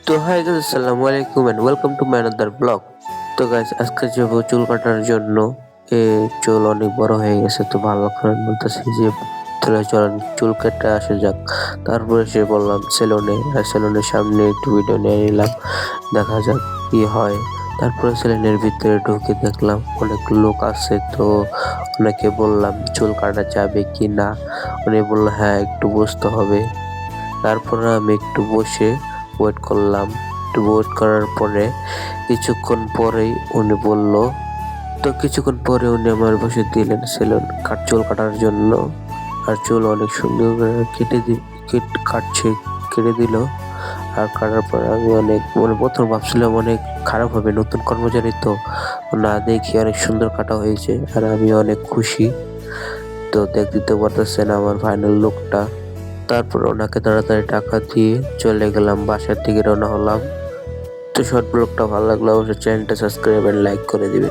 তো high guys, আসসালামু আলাইকুম and welcome to my another blog. তো গাইস, আজকে যাবো চুল কাটার জন্য। এ চুল অনেক বড় হয়ে গেছে, তো ভালো করে বলতেছি যে তাহলে চলেন চুল কেটে আসা যাক। তারপরে সে বললাম সেলুনে, আর সেলুনের সামনে একটু ভিডিও নিয়ে নিলাম, দেখা যাক কি হয়। তারপরে সেলুনের ভিতরে ঢুকে দেখলাম অনেক লোক আছে, তো ওনাকে বললাম চুল কাটা যাবে কি না। উনি বললো হ্যাঁ, একটু বসতে হবে। তারপরে আমি একটু বসে ওয়েট করলাম। একটু ওয়েট করার পরে কিছুক্ষণ পরে উনি আমার বসে দিলেন চুল কাটার জন্য। আর চুল অনেক সুন্দর করে কেটে দিল। আর কাটার পরে আমি অনেক প্রথম ভাবছিলাম অনেক খারাপ হবে, নতুন কর্মচারী তো, না দেখি অনেক সুন্দর কাটা হয়েছে আর আমি অনেক খুশি। তো দেখতে পারতেছেন আমার ফাইনাল লুকটা। তারপর ওনাকে তাড়াতাড়ি টাকা দিয়ে চলে গেলাম, বাসার দিকে রওনা হলাম। তো শর্ট ব্লগটা ভালো লাগলে অবশ্যই চ্যানেলটা সাবস্ক্রাইব এন্ড লাইক করে দিবেন।